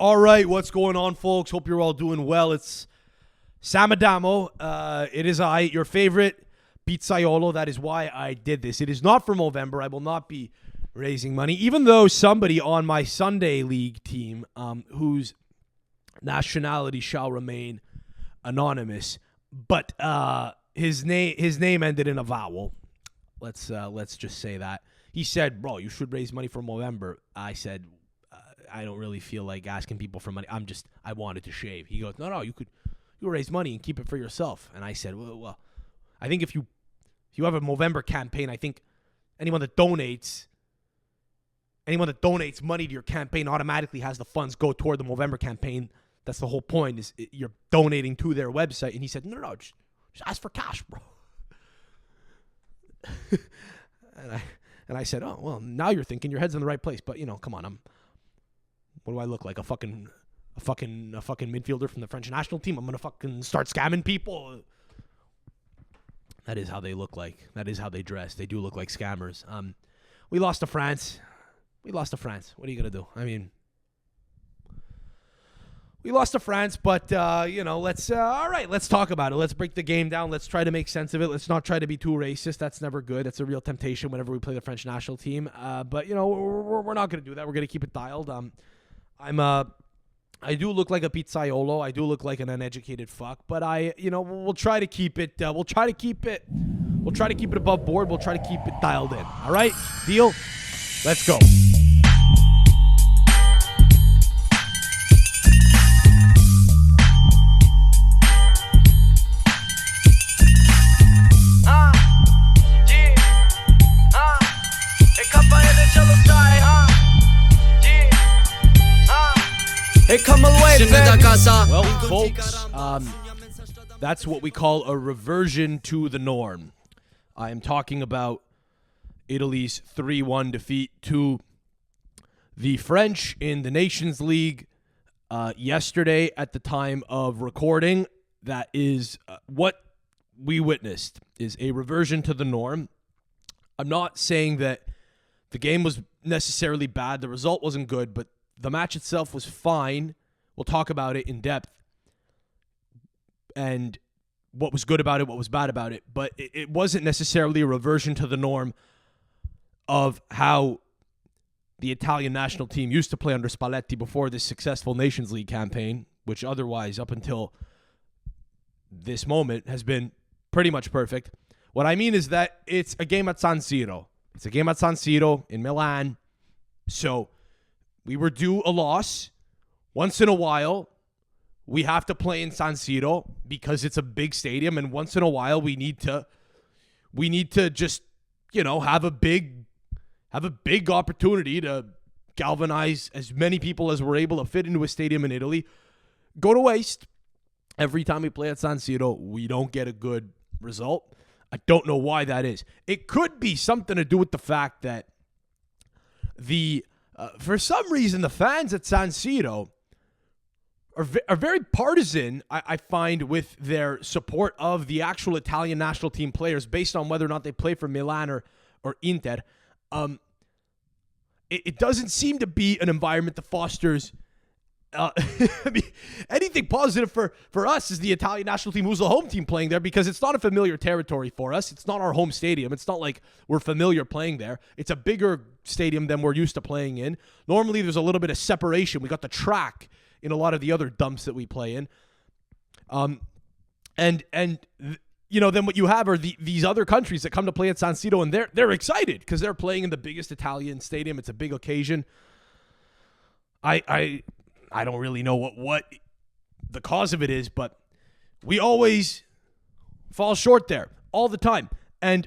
All right, what's going on, folks? Hope you're all doing well. It's Sam Adamo. It is your favorite pizzaiolo. That is why I did this. It is not for Movember. I will not be raising money, even though somebody on my Sunday league team, whose nationality shall remain anonymous, but his name ended in a vowel. Let's just say that. He said, "Bro, you should raise money for Movember." I said, I don't really feel like asking people for money. I wanted to shave. He goes, no, you could raise money and keep it for yourself. And I said, well, I think if you have a Movember campaign, I think anyone that donates money to your campaign automatically has the funds go toward the Movember campaign. That's the whole point, is you're donating to their website. And he said, no, just ask for cash, bro. and I said, oh, well, now you're thinking your head's in the right place. But, come on, what do I look like? A fucking midfielder from the French national team? I'm going to fucking start scamming people? That is how they look like. That is how they dress. They do look like scammers. We lost to France. What are you going to do? I mean, we lost to France, but, let's talk about it. Let's break the game down. Let's try to make sense of it. Let's not try to be too racist. That's never good. That's a real temptation whenever we play the French national team. But, we're not going to do that. We're going to keep it dialed. I do look like a pizzaiolo. I do look like an uneducated fuck, but we'll try to keep it. We'll try to keep it above board. We'll try to keep it dialed in. All right, deal. Let's go. Well, folks, that's what we call a reversion to the norm. I am talking about Italy's 3-1 defeat to the French in the Nations League yesterday at the time of recording. That is what we witnessed, is a reversion to the norm. I'm not saying that the game was necessarily bad. The result wasn't good, but the match itself was fine. We'll talk about it in depth and what was good about it, what was bad about it. But it wasn't necessarily a reversion to the norm of how the Italian national team used to play under Spalletti before this successful Nations League campaign, which otherwise, up until this moment, has been pretty much perfect. What I mean is that it's a game at San Siro. It's a game at San Siro in Milan. So we were due a loss. Once in a while, we have to play in San Siro because it's a big stadium, and once in a while we need to just, have a big opportunity to galvanize as many people as we're able to fit into a stadium in Italy. Go to waste. Every time we play at San Siro, we don't get a good result. I don't know why that is. It could be something to do with the fact that for some reason, the fans at San Siro are very partisan, I find, with their support of the actual Italian national team players based on whether or not they play for Milan or Inter. It doesn't seem to be an environment that fosters anything positive for us as the Italian national team, who's the home team playing there, because it's not a familiar territory for us. It's not our home stadium. It's not like we're familiar playing there. It's a bigger stadium than we're used to playing in. Normally, there's a little bit of separation. We got the track in a lot of the other dumps that we play in. Then what you have are these other countries that come to play at San Siro, and they're excited because they're playing in the biggest Italian stadium. It's a big occasion. I don't really know what the cause of it is, but we always fall short there all the time. And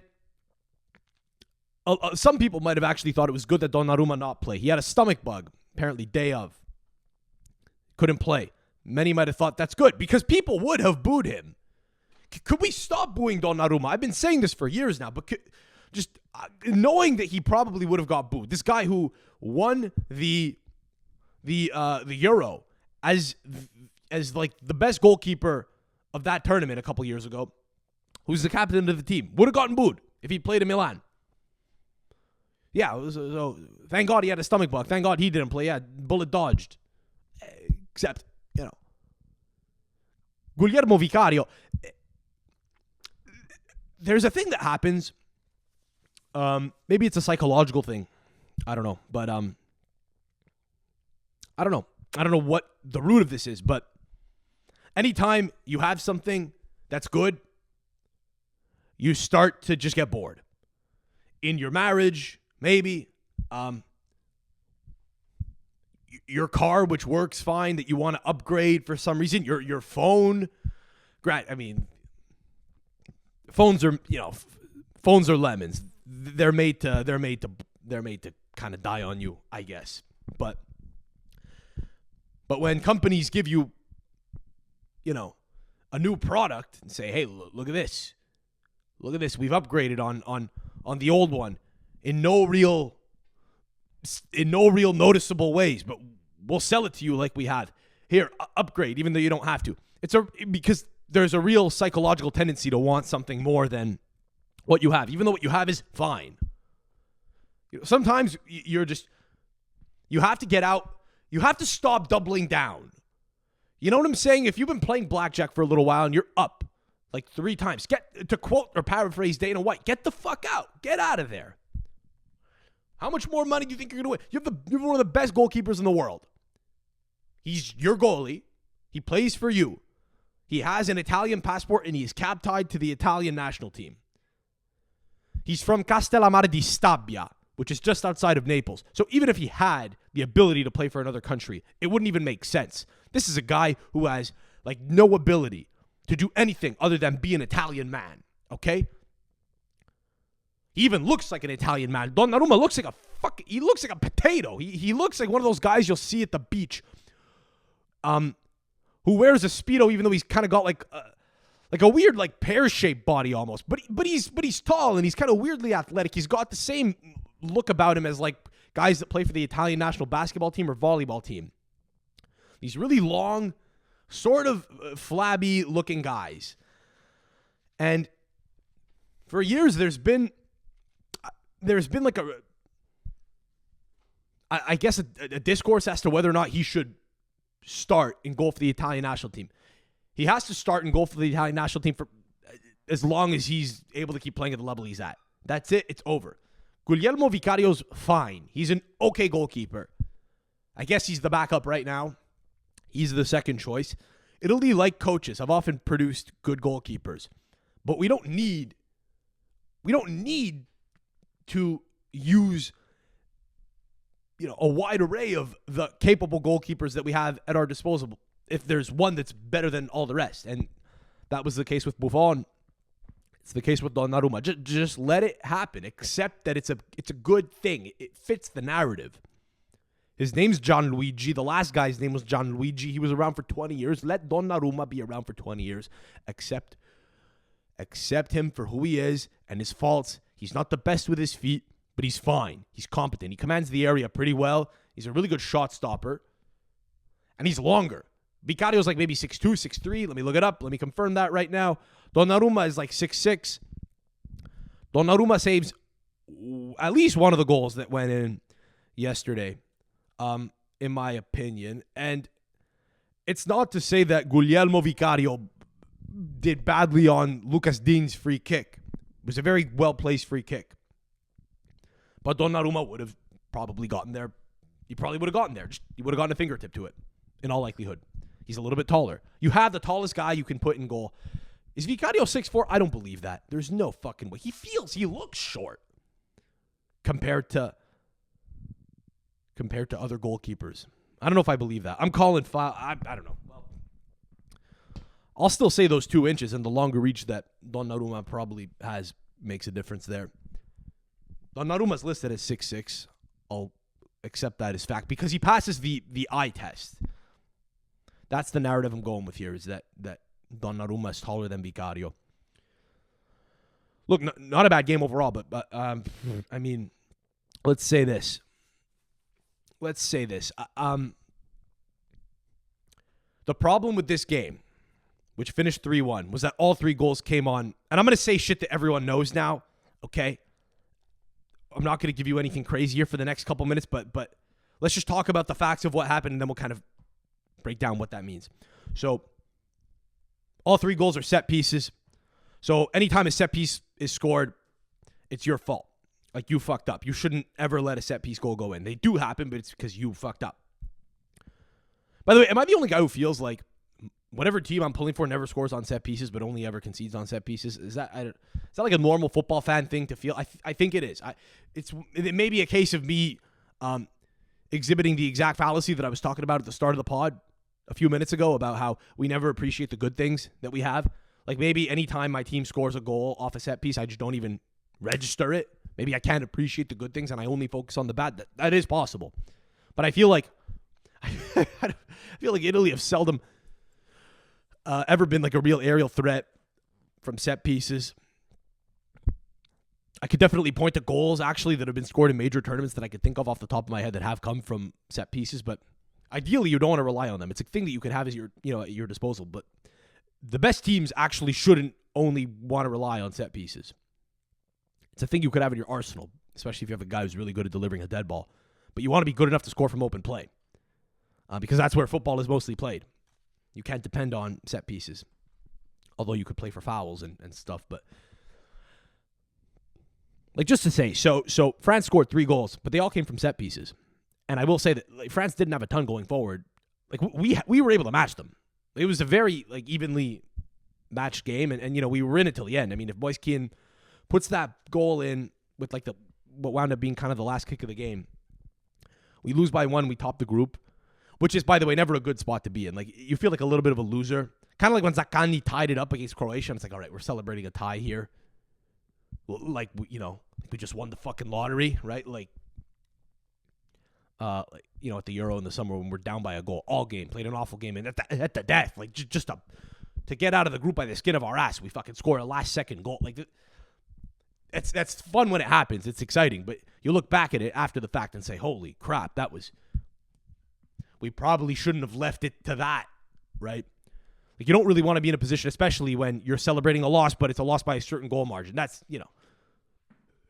some people might have actually thought it was good that Donnarumma not play. He had a stomach bug, apparently day of. Couldn't play. Many might have thought that's good because people would have booed him. Could we stop booing Donnarumma? I've been saying this for years now, but just knowing that he probably would have got booed. This guy who won the Euro as like the best goalkeeper of that tournament a couple years ago, who's the captain of the team, would have gotten booed if he played in Milan. Yeah, so thank God he had a stomach bug. Thank God he didn't play. Yeah, bullet dodged. Except, Guglielmo Vicario, there's a thing that happens. Maybe it's a psychological thing. I don't know. But I don't know. I don't know what the root of this is. But anytime you have something that's good, you start to just get bored. In your marriage, maybe. Your car, which works fine, that you want to upgrade for some reason. Your phone. I mean, phones are lemons. They're made to kind of die on you, I guess. But when companies give you, a new product and say, "Hey, look at this. Look at this. We've upgraded on the old one in no real noticeable ways, but we'll sell it to you like we have. Here, upgrade, even though you don't have to." Because there's a real psychological tendency to want something more than what you have, even though what you have is fine. Sometimes you have to get out. You have to stop doubling down. You know what I'm saying? If you've been playing blackjack for a little while and you're up like 3 times, to quote or paraphrase Dana White, get the fuck out. Get out of there. How much more money do you think you're going to win? You're one of the best goalkeepers in the world. He's your goalie. He plays for you. He has an Italian passport and he is cap tied to the Italian national team. He's from Castellammare di Stabia, which is just outside of Naples. So even if he had the ability to play for another country, it wouldn't even make sense. This is a guy who has no ability to do anything other than be an Italian man, okay? He even looks like an Italian man. Donnarumma looks like he looks like a potato. He looks like one of those guys you'll see at the beach who wears a Speedo even though he's kind of got like a weird pear-shaped body almost. But he's tall and he's kind of weirdly athletic. He's got the same look about him as guys that play for the Italian national basketball team or volleyball team. These really long, sort of flabby-looking guys. And for years, there's been I guess a discourse as to whether or not he should start in goal for the Italian national team. He has to start in goal for the Italian national team for as long as he's able to keep playing at the level he's at. That's it. It's over. Guglielmo Vicario's fine. He's an okay goalkeeper. I guess he's the backup right now. He's the second choice. Italy, like coaches, have often produced good goalkeepers. But we don't need to use a wide array of the capable goalkeepers that we have at our disposal if there's one that's better than all the rest. And that was the case with Buffon. It's the case with Donnarumma. Just let it happen. Accept that it's a good thing. It fits the narrative. His name's Gianluigi. The last guy's name was Gianluigi. He was around for 20 years. Let Donnarumma be around for 20 years. Accept him for who he is and his faults. He's not the best with his feet, but he's fine. He's competent. He commands the area pretty well. He's a really good shot stopper. And he's longer. Vicario's maybe 6'2", 6'3". Let me look it up. Let me confirm that right now. Donnarumma is 6'6". Donnarumma saves at least one of the goals that went in yesterday, in my opinion. And it's not to say that Guglielmo Vicario did badly on Lucas Digne's free kick. It was a very well-placed free kick. But Donnarumma would have probably gotten there. He probably would have gotten there. He would have gotten a fingertip to it, in all likelihood. He's a little bit taller. You have the tallest guy you can put in goal. Is Vicario 6'4"? I don't believe that. There's no fucking way. He looks short compared to other goalkeepers. I don't know if I believe that. I'm calling foul. I don't know. Well, I'll still say those 2 inches and the longer reach that Donnarumma probably has makes a difference there. Donnarumma's listed as 6'6". I'll accept that as fact because he passes the eye test. That's the narrative I'm going with here, is that Donnarumma is taller than Vicario. Look, not a bad game overall, but I mean, let's say this. The problem with this game, which finished 3-1, was that all 3 goals came on, and I'm going to say shit that everyone knows now, okay? I'm not going to give you anything crazy here for the next couple minutes, but let's just talk about the facts of what happened, and then we'll kind of break down what that means. So all 3 goals are set pieces. So anytime a set piece is scored, it's your fault. Like, you fucked up. You shouldn't ever let a set piece goal go in. They do happen, but it's because you fucked up. By the way, am I the only guy who feels like whatever team I'm pulling for never scores on set pieces, but only ever concedes on set pieces? Is that like a normal football fan thing to feel? I think it is. It may be a case of me exhibiting the exact fallacy that I was talking about at the start of the pod a few minutes ago about how we never appreciate the good things that we have. Like, maybe anytime my team scores a goal off a set piece, I just don't even register it. Maybe I can't appreciate the good things and I only focus on the bad. That is possible. But I feel like Italy have seldom ever been like a real aerial threat from set pieces. I could definitely point to goals actually that have been scored in major tournaments that I could think of off the top of my head that have come from set pieces, but ideally you don't want to rely on them. It's a thing that you could have at your disposal, but the best teams actually shouldn't only want to rely on set pieces. It's a thing you could have in your arsenal, especially if you have a guy who's really good at delivering a dead ball. But you want to be good enough to score from open play because that's where football is mostly played. You can't depend on set pieces, although you could play for fouls and stuff. But like, just to say, so France scored 3 goals, but they all came from set pieces. And I will say that France didn't have a ton going forward. Like, we were able to match them. It was a very evenly matched game, and we were in it till the end. I mean, if Moise Kean puts that goal in with what wound up being kind of the last kick of the game, we lose by 1, we top the group, which is, by the way, never a good spot to be in. Like, you feel like a little bit of a loser. Kind of like when Zaccagni tied it up against Croatia, and it's like, all right, we're celebrating a tie here. Like, we just won the fucking lottery, right? At the Euro in the summer when we're down by a goal all game, played an awful game, and at the death, like, just to get out of the group by the skin of our ass, we fucking score a last-second goal. Like, that's fun when it happens. It's exciting, but you look back at it after the fact and say, holy crap, we probably shouldn't have left it to that, right? Like, you don't really want to be in a position, especially when you're celebrating a loss, but it's a loss by a certain goal margin. That's,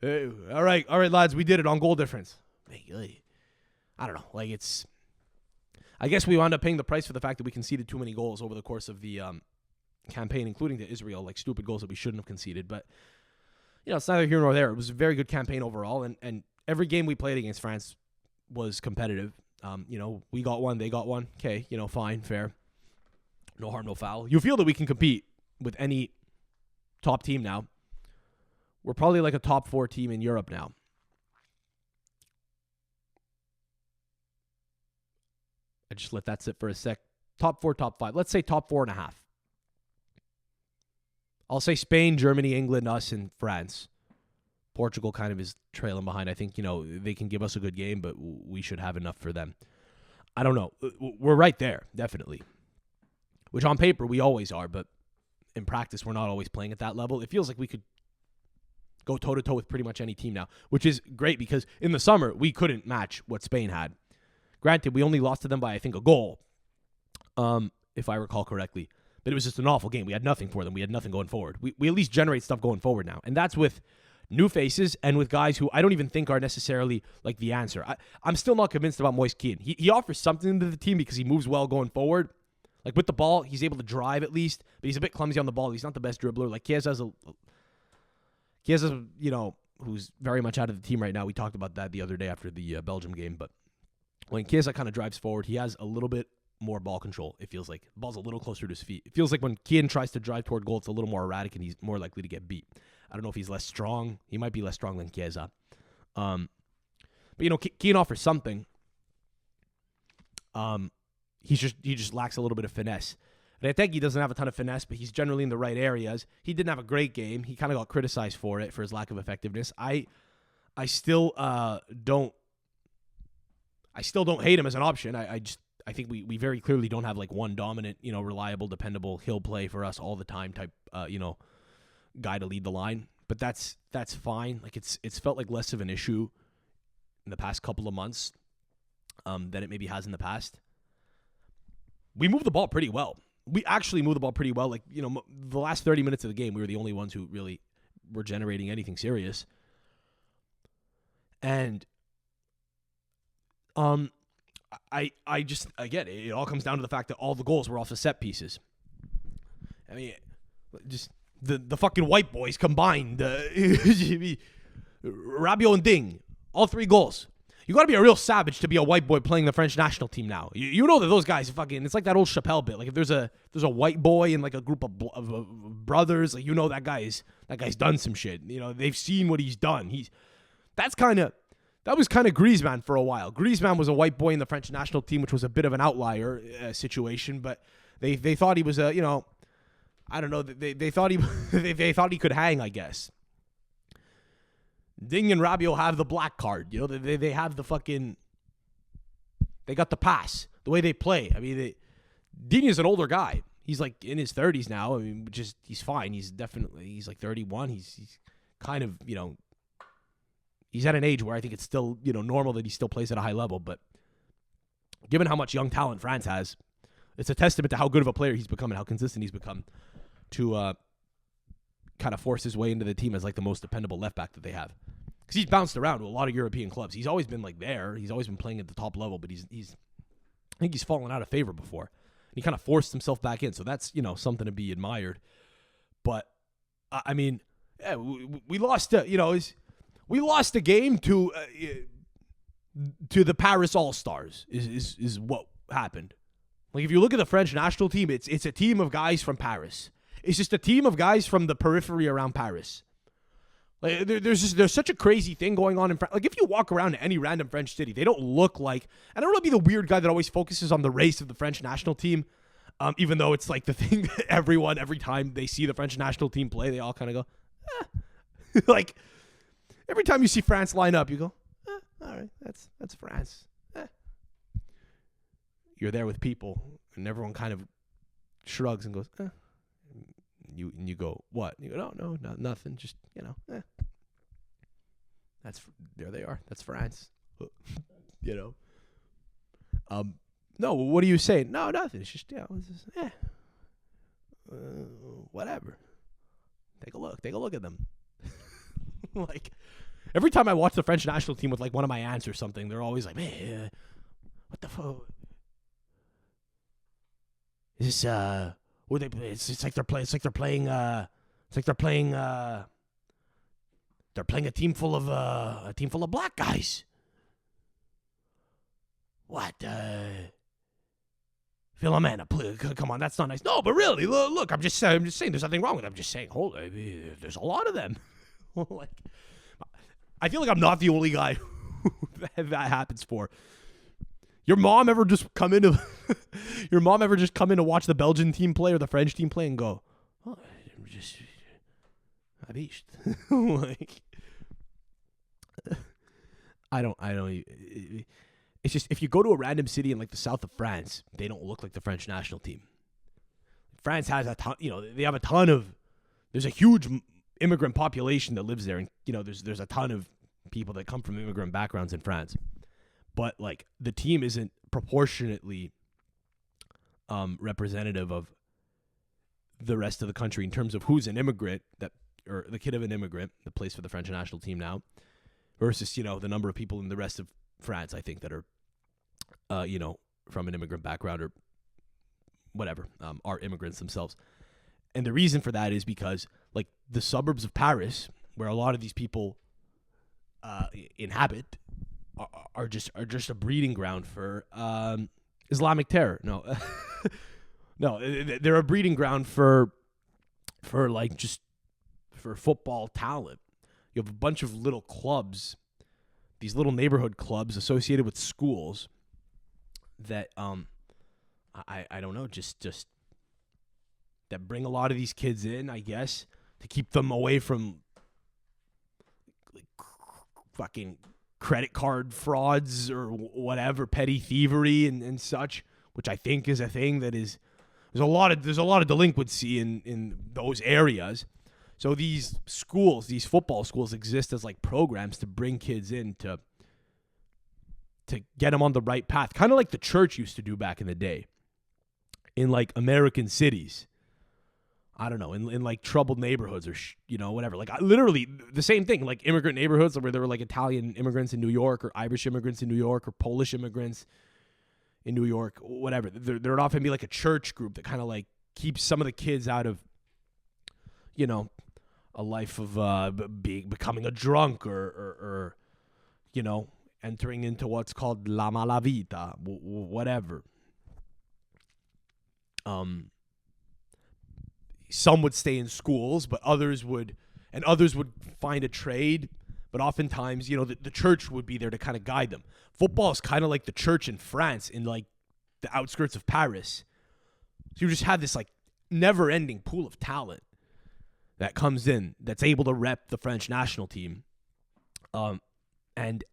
hey, all right, lads, we did it on goal difference. I don't know. Like, I guess we wound up paying the price for the fact that we conceded too many goals over the course of the campaign, including to Israel, like stupid goals that we shouldn't have conceded. But, it's neither here nor there. It was a very good campaign overall, and every game we played against France was competitive. We got one, they got one. Okay, fine, fair. No harm, no foul. You feel that we can compete with any top team now. We're probably like a top 4 team in Europe now. I just let that sit for a sec. Top 4, top 5. Let's say top 4.5. I'll say Spain, Germany, England, us, and France. Portugal kind of is trailing behind. I think, they can give us a good game, but we should have enough for them. I don't know. We're right there, definitely. Which on paper we always are, but in practice we're not always playing at that level. It feels like we could go toe-to-toe with pretty much any team now, which is great because in the summer we couldn't match what Spain had. Granted, we only lost to them by, I think, a goal, if I recall correctly. But it was just an awful game. We had nothing for them. We had nothing going forward. We at least generate stuff going forward now. And that's with new faces and with guys who I don't even think are necessarily like the answer. I'm still not convinced about Moise Kean. He offers something to the team because he moves well going forward. Like, with the ball, he's able to drive at least, but he's a bit clumsy on the ball. He's not the best dribbler. Like, Chiesa, who's very much out of the team right now. We talked about that the other day after the Belgium game. But when Chiesa kind of drives forward, he has a little bit more ball control, it feels like. The ball's a little closer to his feet. It feels like when Kean tries to drive toward goal, it's a little more erratic and he's more likely to get beat. I don't know if he's less strong. He might be less strong than Chiesa. But, Kean offers something. He just lacks a little bit of finesse. Retegui doesn't have a ton of finesse, but he's generally in the right areas. He didn't have a great game. He kind of got criticized for his lack of effectiveness. I still don't hate him as an option. I think we very clearly don't have like one dominant, reliable, dependable, he'll play for us all the time type, guy to lead the line. But that's fine. Like, it's felt like less of an issue in the past couple of months than it maybe has in the past. We move the ball pretty well. We actually move the ball pretty well. Like, the last 30 minutes of the game, we were the only ones who really were generating anything serious. And I just, again, it all comes down to the fact that all the goals were off the set pieces. I mean, just the fucking white boys combined. Rabiot and Ding, all 3 goals. You got to be a real savage to be a white boy playing the French national team now. You know that those guys fucking, it's like that old Chappelle bit. Like if there's a white boy in like a group of brothers, like that guy's done some shit. They've seen what he's done. That was kind of Griezmann for a while. Griezmann was a white boy in the French national team, which was a bit of an outlier situation, but they thought he was I don't know. They thought they thought he could hang, I guess. Ding and Rabiot have the black card. They have the fucking. They got the pass. The way they play. I mean, Ding is an older guy. He's like in his 30s now. I mean, he's fine. He's like 31. He's kind of he's at an age where I think it's still normal that he still plays at a high level. But given how much young talent France has, it's a testament to how good of a player he's become and how consistent he's become to kind of force his way into the team as like the most dependable left back that they have. Because he's bounced around to a lot of European clubs. He's always been like there. He's always been playing at the top level, but I think he's fallen out of favor before. And he kind of forced himself back in. So that's, something to be admired. But I mean, yeah, we lost we lost a game to the Paris All-Stars is what happened. Like if you look at the French national team, it's a team of guys from Paris. It's just a team of guys from the periphery around Paris. Like there's such a crazy thing going on in France. Like if you walk around any random French city, they don't look like. And I don't want to be the weird guy that always focuses on the race of the French national team, even though it's like the thing that every time they see the French national team play, they all kind of go, like every time you see France line up, you go, all right, that's France. You're there with people, and everyone kind of shrugs and goes, You go, what? You go, no, nothing. Just, there they are. That's France. No, what do you say? No, nothing. It's just, whatever. Take a look at them. Like, every time I watch the French national team with, like, one of my aunts or something, they're always like, man, what the fuck? Is this, what they? It's like they're playing a team full of black guys. What? Philomena, please, come on, that's not nice. No, but really, look, I'm just saying, there's nothing wrong with it. I'm just saying, there's a lot of them. Like, I feel like I'm not the only guy that happens for. Your mom ever just come in to watch the Belgian team play or the French team play and go, oh, just Abish. Like, I don't. It's just, if you go to a random city in like the south of France, they don't look like the French national team. France has a ton, they have a ton of, there's a huge immigrant population that lives there, and there's a ton of people that come from immigrant backgrounds in France. But like the team isn't proportionately representative of the rest of the country in terms of who's an immigrant or the kid of an immigrant that plays for the French national team now versus the number of people in the rest of France, I think, that are from an immigrant background or whatever, are immigrants themselves. And the reason for that is because like the suburbs of Paris, where a lot of these people inhabit, are just a breeding ground for Islamic terror. No, no, they're a breeding ground for football talent. You have a bunch of little clubs, these little neighborhood clubs associated with schools that I don't know, just that bring a lot of these kids in, I guess, to keep them away from like fucking credit card frauds or whatever, petty thievery and such, which I think is a thing that is there's a lot of delinquency in those areas. So these schools, these football schools, exist as like programs to bring kids in to get them on the right path, kind of like the church used to do back in the day in like American cities. I don't know, in like troubled neighborhoods or whatever. Like literally the same thing, like immigrant neighborhoods where there were like Italian immigrants in New York or Irish immigrants in New York or Polish immigrants in New York, whatever. There would often be like a church group that kind of like keeps some of the kids out of, you know, a life of becoming a drunk or you know, entering into what's called la malavita, whatever. Some would stay in schools, but others would find a trade. But oftentimes, you know, the church would be there to kind of guide them. Football is kind of like the church in France, in like the outskirts of Paris. So you just have this like never-ending pool of talent that comes in, that's able to rep the French national team. And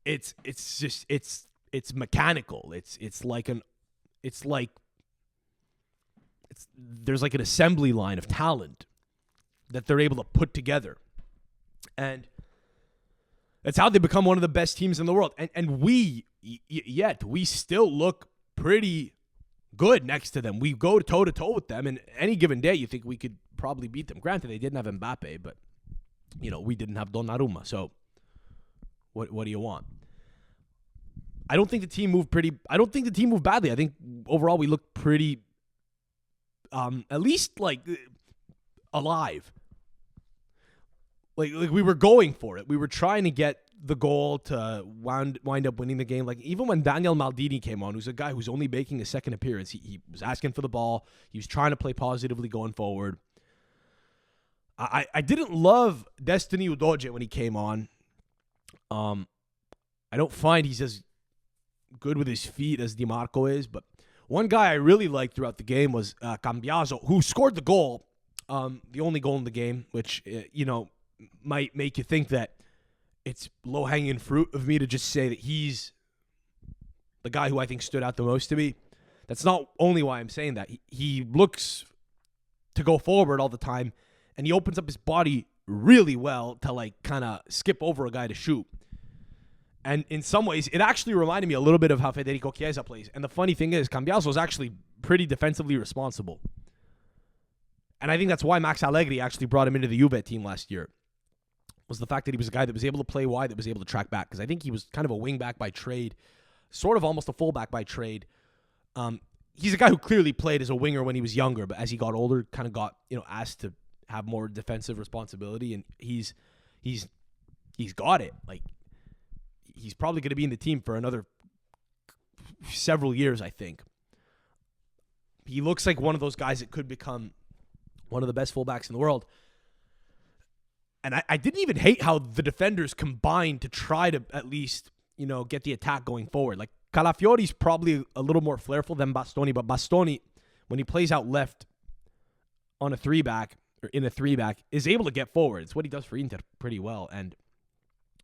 it's mechanical. There's like an assembly line of talent that they're able to put together. And that's how they become one of the best teams in the world. And we still look pretty good next to them. We go toe-to-toe with them, and any given day you think we could probably beat them. Granted, they didn't have Mbappe, but, you know, we didn't have Donnarumma. So what do you want? I don't think the team moved badly. I think overall we looked pretty, at least like alive. Like we were going for it. We were trying to get the goal to wind up winning the game. Like even when Daniel Maldini came on, who's a guy who's only making a second appearance, he was asking for the ball. He was trying to play positively going forward. I didn't love Destiny Udogie when he came on. I don't find he's as good with his feet as DiMarco is, but one guy I really liked throughout the game was Cambiaso, who scored the goal, the only goal in the game, which, you know, might make you think that it's low-hanging fruit of me to just say that he's the guy who I think stood out the most to me. That's not only why I'm saying that. He looks to go forward all the time, and he opens up his body really well to, like, kind of skip over a guy to shoot. And in some ways, it actually reminded me a little bit of how Federico Chiesa plays. And the funny thing is, Cambiaso is actually pretty defensively responsible. And I think that's why Max Allegri actually brought him into the Juve team last year, was the fact that he was a guy that was able to play wide, that was able to track back. Because I think he was kind of a wing back by trade, sort of almost a fullback by trade. He's a guy who clearly played as a winger when he was younger, but as he got older, kind of got, you know, asked to have more defensive responsibility, and he's got it. Like, he's probably going to be in the team for another several years, I think. He looks like one of those guys that could become one of the best fullbacks in the world. And I didn't even hate how the defenders combined to try to at least, you know, get the attack going forward. Like, Calafiori's probably a little more flairful than Bastoni, but Bastoni, when he plays out left on a three-back, or in a three-back, is able to get forward. It's what he does for Inter pretty well. And,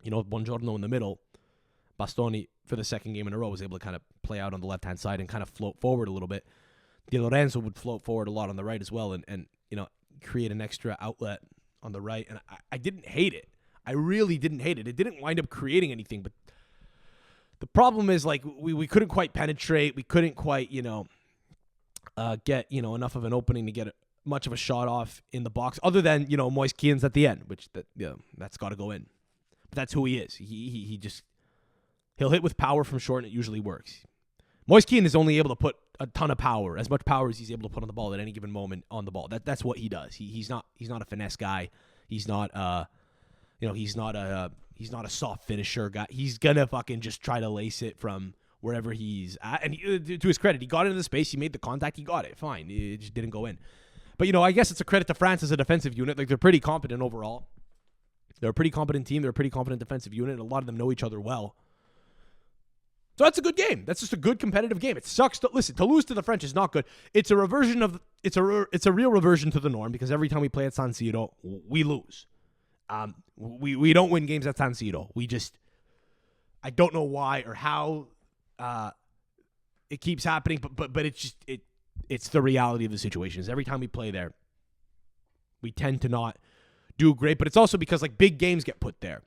you know, Buongiorno in the middle, Bastoni, for the second game in a row, was able to kind of play out on the left-hand side and kind of float forward a little bit. Di Lorenzo would float forward a lot on the right as well and you know, create an extra outlet on the right. And I didn't hate it. I really didn't hate it. It didn't wind up creating anything, but the problem is, like, we couldn't quite penetrate. We couldn't quite, you know, get, you know, enough of an opening to get much of a shot off in the box, other than, you know, Moise Kean's at the end, which that's got to go in. But that's who he is. He just, he'll hit with power from short, and it usually works. Moise Kean is only able to put a ton of power, as much power as he's able to put on the ball at any given moment on the ball. That's what he does. He's not a finesse guy. He's not he's not a soft finisher guy. He's gonna fucking just try to lace it from wherever he's at. And to his credit, he got into the space. He made the contact. He got it. Fine. It just didn't go in. But, you know, I guess it's a credit to France as a defensive unit. Like, they're pretty competent overall. They're a pretty competent team. They're a pretty competent defensive unit. A lot of them know each other well. So that's a good game. That's just a good competitive game. It sucks to lose to the French is not good. It's a real reversion to the norm, because every time we play at San Siro, we lose. We don't win games at San Siro. I don't know why or how it keeps happening, but it's the reality of the situation. Is every time we play there, we tend to not do great. But it's also because, like, big games get put there.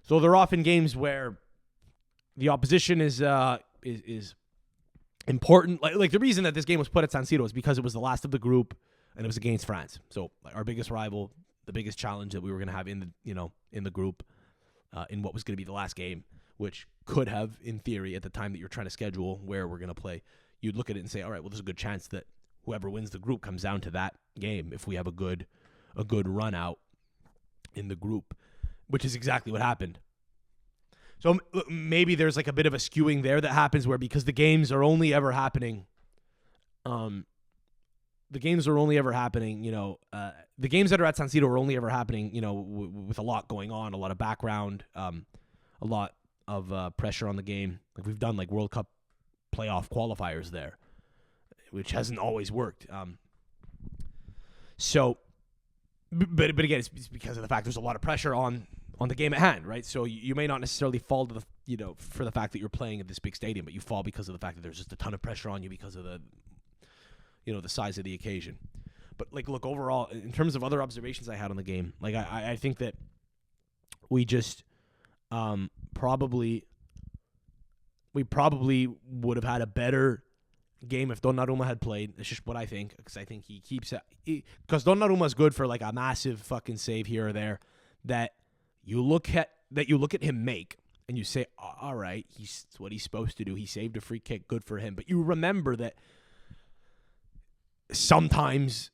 So there are often games where the opposition is important. Like the reason that this game was put at San Siro is because it was the last of the group and it was against France. So, like, our biggest rival, the biggest challenge that we were going to have in the group, in what was going to be the last game which could have, in theory, at the time that you're trying to schedule where we're going to play, you'd look at it and say, all right, well, there's a good chance that whoever wins the group comes down to that game if we have a good run out in the group, which is exactly what happened. So maybe there's like a bit of a skewing there that happens where because the games are only ever happening, the games that are at San Siro are only ever happening, with a lot going on, a lot of background, a lot of pressure on the game. Like we've done like World Cup playoff qualifiers there, which hasn't always worked. But again, it's because of the fact there's a lot of pressure on the game at hand, right? So you may not necessarily fall to the, for the fact that you're playing at this big stadium, but you fall because of the fact that there's just a ton of pressure on you because of the, the size of the occasion. But like, look, overall, in terms of other observations I had on the game, like I think that we just probably would have had a better game if Donnarumma had played. It's just what I think, because I think he keeps because Donnarumma's good for like a massive fucking save here or there that you look at him make and you say, all right, it's what he's supposed to do. He saved a free kick, good for him. But you remember that sometimes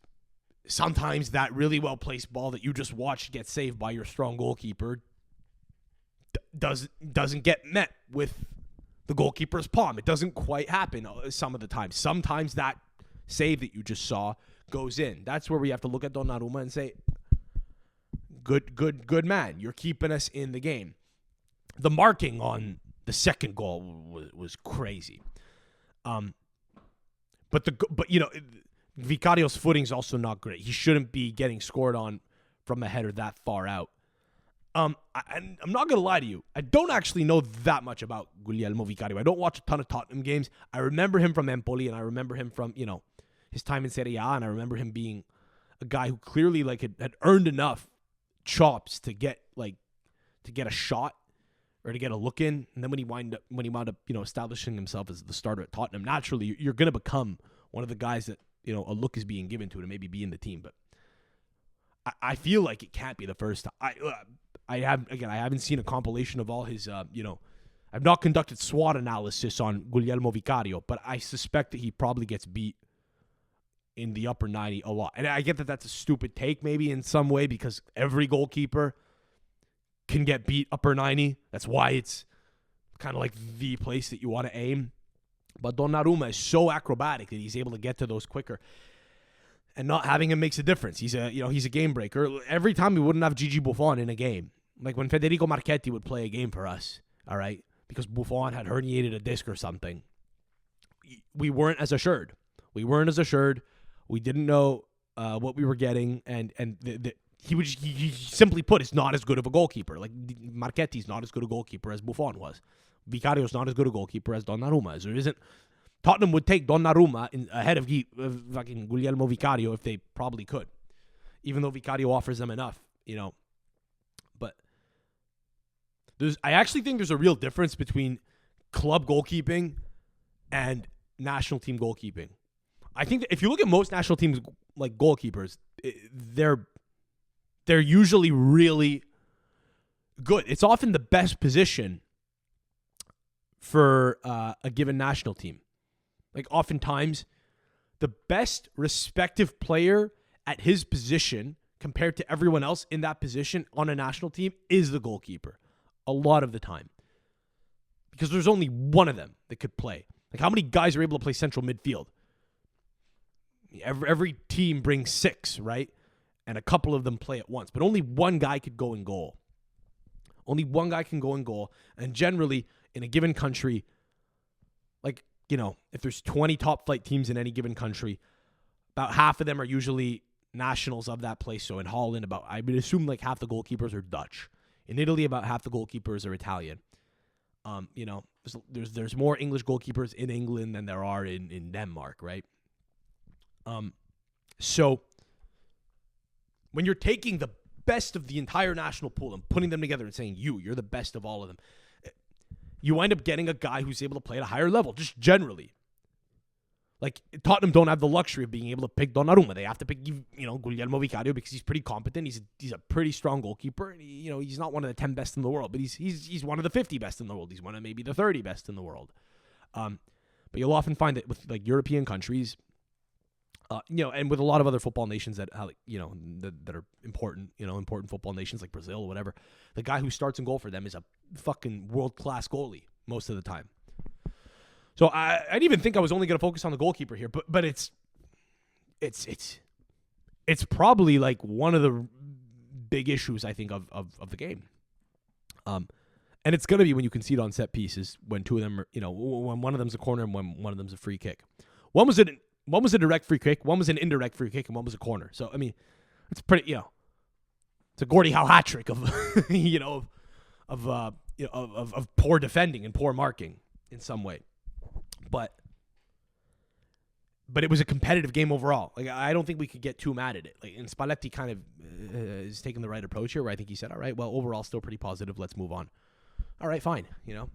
that really well placed ball that you just watched get saved by your strong goalkeeper doesn't get met with the goalkeeper's palm. It doesn't quite happen some of the time. Sometimes that save that you just saw goes in. That's where we have to look at Donnarumma and say, good man. You're keeping us in the game. The marking on the second goal was crazy. But Vicario's footing's also not great. He shouldn't be getting scored on from a header that far out. I'm not going to lie to you. I don't actually know that much about Guglielmo Vicario. I don't watch a ton of Tottenham games. I remember him from Empoli, and I remember him from, his time in Serie A, and I remember him being a guy who clearly had earned enough chops to get a shot or to get a look in. And then when he wound up establishing himself as the starter at Tottenham, naturally you're going to become one of the guys that a look is being given to and maybe be in the team. But I feel like it can't be the first time. I haven't seen a compilation of all his I've not conducted SWOT analysis on Guglielmo Vicario, but I suspect that he probably gets beat in the upper 90 a lot. And I get that that's a stupid take maybe in some way because every goalkeeper can get beat upper 90. That's why it's kind of like the place that you want to aim. But Donnarumma is so acrobatic that he's able to get to those quicker. And not having him makes a difference. He's a game breaker. Every time we wouldn't have Gigi Buffon in a game. Like when Federico Marchetti would play a game for us, all right, because Buffon had herniated a disc or something, we weren't as assured. We didn't know what we were getting, and he simply put, is not as good of a goalkeeper. Like Marchetti's not as good a goalkeeper as Buffon was. Vicario's not as good a goalkeeper as Donnarumma is. There isn't. Tottenham would take Donnarumma ahead of fucking Guglielmo Vicario if they probably could, even though Vicario offers them enough, But I actually think there's a real difference between club goalkeeping and national team goalkeeping. I think that if you look at most national teams like goalkeepers, they're usually really good. It's often the best position for a given national team. Like oftentimes, the best respective player at his position compared to everyone else in that position on a national team is the goalkeeper. A lot of the time. Because there's only one of them that could play. Like how many guys are able to play central midfield? Every team brings 6, right? And a couple of them play at once. But only one guy could go in goal. Only one guy can go in goal. And generally, in a given country, like, if there's 20 top flight teams in any given country, about half of them are usually nationals of that place. So in Holland, I would assume like half the goalkeepers are Dutch. In Italy, about half the goalkeepers are Italian. There's more English goalkeepers in England than there are in Denmark, right? So when you're taking the best of the entire national pool and putting them together and saying you're the best of all of them, you wind up getting a guy who's able to play at a higher level, just generally. Like, Tottenham don't have the luxury of being able to pick Donnarumma. They have to pick, Guglielmo Vicario because he's pretty competent. He's a pretty strong goalkeeper. And he's not one of the 10 best in the world, but he's one of the 50 best in the world. He's one of maybe the 30 best in the world. But you'll often find that with like European countries, and with a lot of other football nations that are important, important football nations like Brazil or whatever, the guy who starts in goal for them is a fucking world-class goalie most of the time. So I didn't even think I was only going to focus on the goalkeeper here, but it's probably like one of the big issues I think of the game. And it's going to be when you concede on set pieces, when two of them are, when one of them's a corner and when one of them's a free kick. One was a direct free kick, one was an indirect free kick, and one was a corner. So I mean, it's pretty, it's a Gordie Howe hat trick of of poor defending and poor marking in some way. But it was a competitive game overall. Like, I don't think we could get too mad at it. Like, and Spalletti kind of is taking the right approach here, where I think he said, all right, well, overall still pretty positive. Let's move on. All right, fine. We'll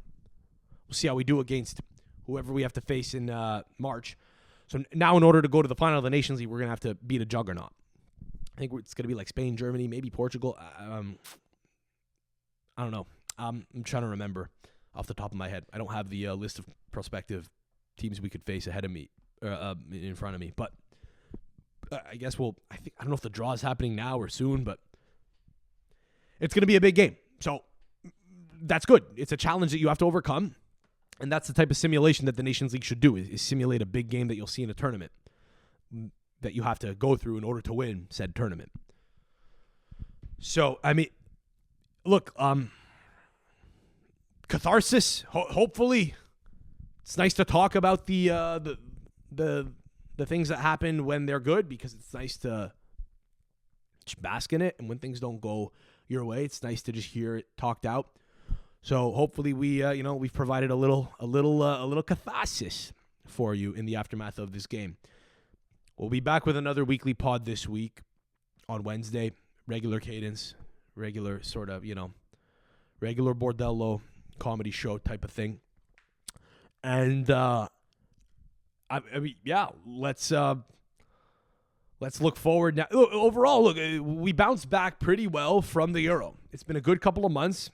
see how we do against whoever we have to face in March. So now in order to go to the final of the Nations League, we're going to have to beat a juggernaut. I think it's going to be like Spain, Germany, maybe Portugal. I don't know. I'm trying to remember off the top of my head. I don't have the list of prospective teams we could face ahead of me, in front of me. But I guess I don't know if the draw is happening now or soon, but it's going to be a big game. So that's good. It's a challenge that you have to overcome. And that's the type of simulation that the Nations League should do, is simulate a big game that you'll see in a tournament that you have to go through in order to win said tournament. So, I mean, look, catharsis, hopefully. It's nice to talk about the things that happen when they're good, because it's nice to just bask in it. And when things don't go your way, it's nice to just hear it talked out. So hopefully we've provided a little catharsis for you in the aftermath of this game. We'll be back with another weekly pod this week on Wednesday, regular cadence, regular sort of, regular Bordello comedy show type of thing. And I mean, yeah, let's look forward now. Overall, look, we bounced back pretty well from the Euro. It's been a good couple of months.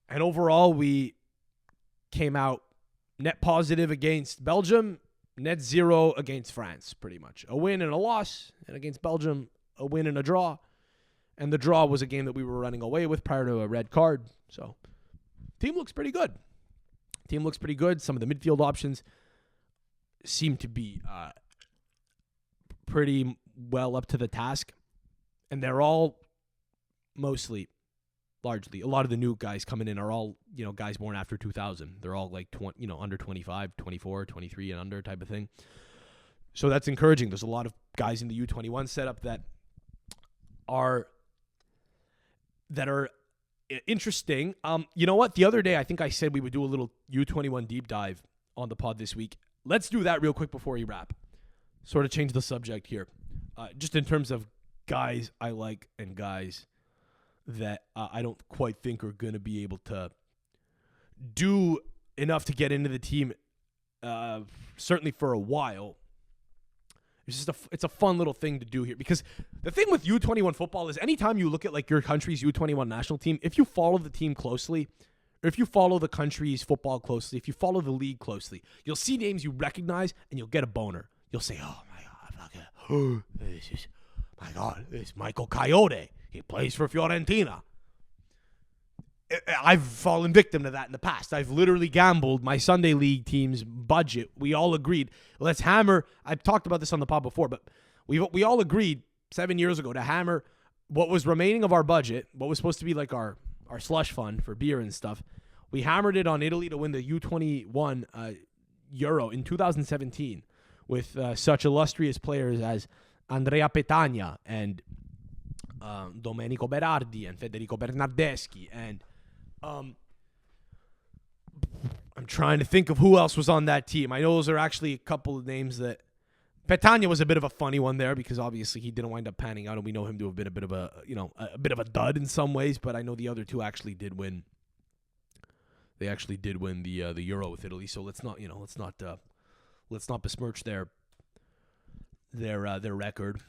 And overall, we came out net positive against Belgium, net zero against France, pretty much. A win and a loss, and against Belgium, a win and a draw. And the draw was a game that we were running away with prior to a red card. So, team looks pretty good. Some of the midfield options seem to be pretty well up to the task. And they're all largely, a lot of the new guys coming in are all, guys born after 2000. They're all like, under 25, 24, 23 and under type of thing. So that's encouraging. There's a lot of guys in the U21 setup that are interesting. You know what? The other day, I think I said we would do a little U21 deep dive on the pod this week. Let's do that real quick before we wrap. Sort of change the subject here. Just in terms of guys I like and guys that I don't quite think are going to be able to do enough to get into the team, certainly for a while. It's a fun little thing to do here, because the thing with U21 football is anytime you look at like your country's U21 national team, if you follow the team closely, or if you follow the country's football closely, if you follow the league closely, you'll see names you recognize and you'll get a boner. You'll say, oh my God, this is Michael Coyote. He plays for Fiorentina. I've fallen victim to that in the past. I've literally gambled my Sunday league team's budget. We all agreed, let's hammer. I've talked about this on the pod before, but we all agreed 7 years ago to hammer what was remaining of our budget, what was supposed to be like our slush fund for beer and stuff. We hammered it on Italy to win the U21 Euro in 2017 with such illustrious players as Andrea Petagna and Domenico Berardi and Federico Bernardeschi, and I'm trying to think of who else was on that team. I know those are actually a couple of names that Petagna was a bit of a funny one there, because obviously he didn't wind up panning out, and we know him to have been a bit of a dud in some ways. But I know the other two actually did win. They actually did win the Euro with Italy. So let's not let's not besmirch their record.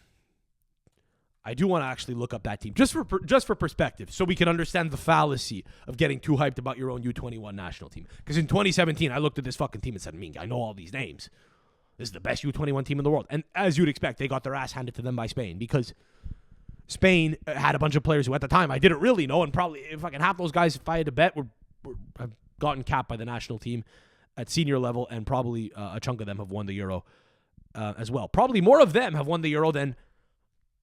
I do want to actually look up that team just for perspective, so we can understand the fallacy of getting too hyped about your own U21 national team. Because in 2017, I looked at this fucking team and said, I know all these names. This is the best U21 team in the world. And as you'd expect, they got their ass handed to them by Spain, because Spain had a bunch of players who at the time I didn't really know, and probably fucking half those guys, if I had to bet, have gotten capped by the national team at senior level, and probably a chunk of them have won the Euro as well. Probably more of them have won the Euro than